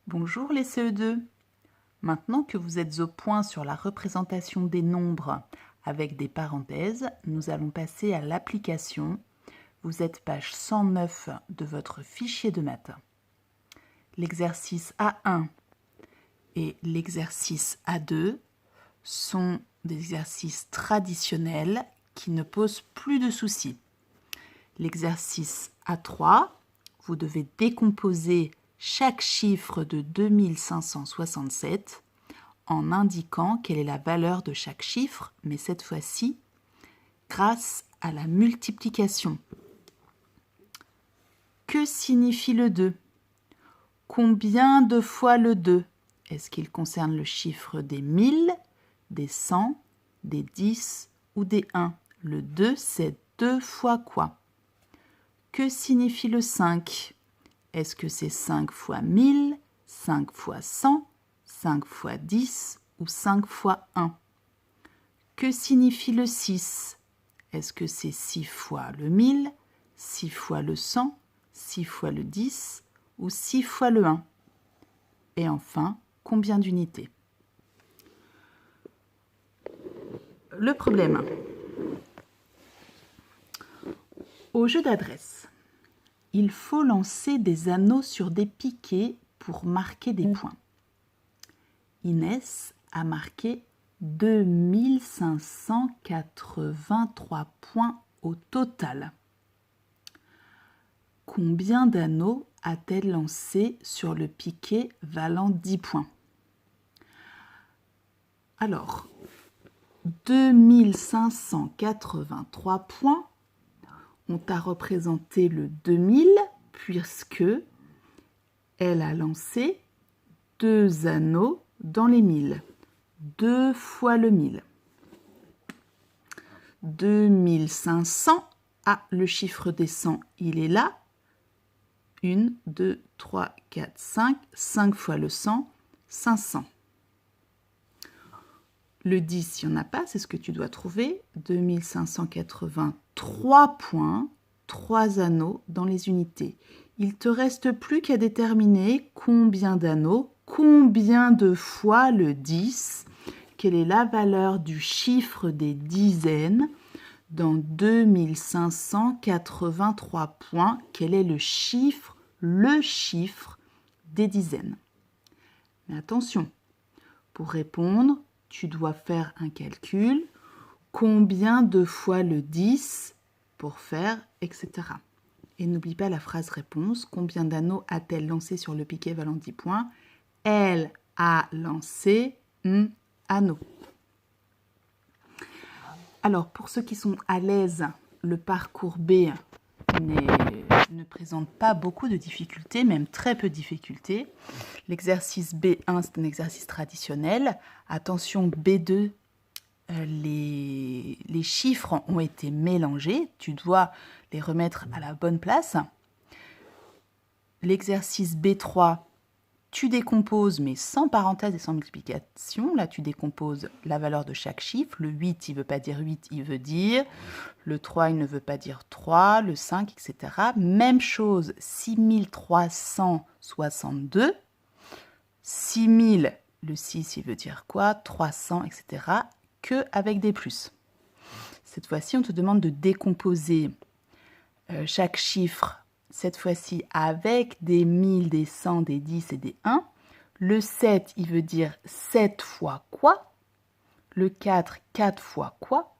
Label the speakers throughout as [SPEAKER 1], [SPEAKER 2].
[SPEAKER 1] Bonjour les CE2. Maintenant que vous êtes au point sur la représentation des nombres avec des parenthèses, nous allons passer à l'application. Vous êtes page 109 de votre fichier de maths. L'exercice A1 et l'exercice A2 sont des exercices traditionnels qui ne posent plus de soucis. L'exercice A3, vous devez décomposer chaque chiffre de 2567 en indiquant quelle est la valeur de chaque chiffre, mais cette fois-ci grâce à la multiplication. Que signifie le 2? Combien de fois le 2? Est-ce qu'il concerne le chiffre des 1000, des 100, des 10 ou des 1? Le 2, c'est 2 fois quoi? Que signifie le 5? Est-ce que c'est 5 fois 1000, 5 fois 100, 5 fois 10 ou 5 fois 1? Que signifie le 6? Est-ce que c'est 6 fois le 1000, 6 fois le 100, 6 fois le 10 ou 6 fois le 1? Et enfin, combien d'unités? Le problème. Au jeu d'adresse, il faut lancer des anneaux sur des piquets pour marquer des points. Inès a marqué 2583 points au total. Combien d'anneaux a-t-elle lancé sur le piquet valant 10 points? Alors, 2583 points ont à représenter le 2000 puisque elle a lancé 2 anneaux dans les 1000. 2 fois le 1000. 2500. Ah, le chiffre des 100, il est là. 1, 2, 3, 4, 5. 5 fois le 100, 500. Le 10, il n'y en a pas, c'est ce que tu dois trouver. 2583 points, 3 anneaux dans les unités. Il ne te reste plus qu'à déterminer combien d'anneaux, combien de fois le 10, quelle est la valeur du chiffre des dizaines dans 2583 points, quel est le chiffre des dizaines. Mais attention, pour répondre, tu dois faire un calcul. Combien de fois le 10 pour faire, etc. Et n'oublie pas la phrase réponse. Combien d'anneaux a-t-elle lancé sur le piquet valant 10 points? Elle a lancé un anneau. Alors, pour ceux qui sont à l'aise, le parcours B ne présente pas beaucoup de difficultés, même très peu de difficultés. L'exercice B1, c'est un exercice traditionnel. Attention, B2, les chiffres ont été mélangés. Tu dois les remettre à la bonne place. L'exercice B3, tu décomposes, mais sans parenthèse et sans multiplication. Là, tu décomposes la valeur de chaque chiffre. Le 8, il ne veut pas dire 8, il veut dire. Le 3, il ne veut pas dire 3. Le 5, etc. Même chose, 6362. 6000, le 6, il veut dire quoi? 300, etc. Que avec des plus. Cette fois-ci, on te demande de décomposer chaque chiffre, cette fois-ci avec des 1000, des 100, des 10 et des 1. Le 7, il veut dire 7 fois quoi? Le 4, 4 fois quoi?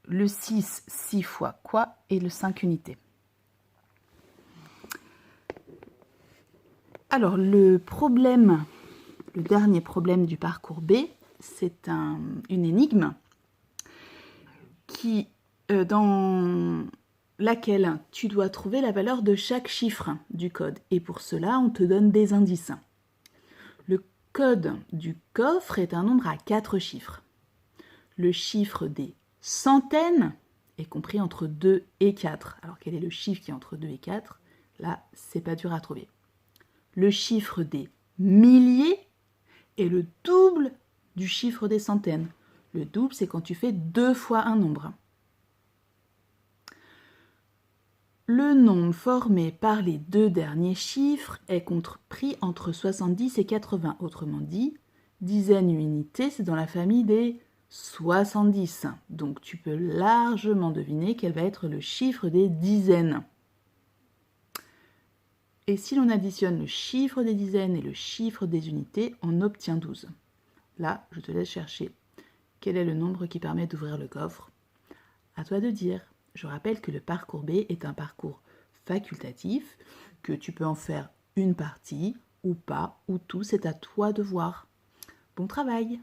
[SPEAKER 1] Le 6, 6 fois quoi? Et le 5 unités. Alors, le dernier problème du parcours B, c'est une énigme dans laquelle tu dois trouver la valeur de chaque chiffre du code. Et pour cela, on te donne des indices. Le code du coffre est un nombre à 4 chiffres. Le chiffre des centaines est compris entre 2 et 4. Alors, quel est le chiffre qui est entre 2 et 4? Là, c'est pas dur à trouver. Le chiffre des milliers est le double du chiffre des centaines. Le double, c'est quand tu fais 2 fois un nombre. Le nombre formé par les deux derniers chiffres est compris entre 70 et 80. Autrement dit, dizaines et unités, c'est dans la famille des 70. Donc tu peux largement deviner quel va être le chiffre des dizaines. Et si l'on additionne le chiffre des dizaines et le chiffre des unités, on obtient 12. Là, je te laisse chercher. Quel est le nombre qui permet d'ouvrir le coffre? À toi de dire. Je rappelle que le parcours B est un parcours facultatif, que tu peux en faire une partie ou pas, ou tout, c'est à toi de voir. Bon travail!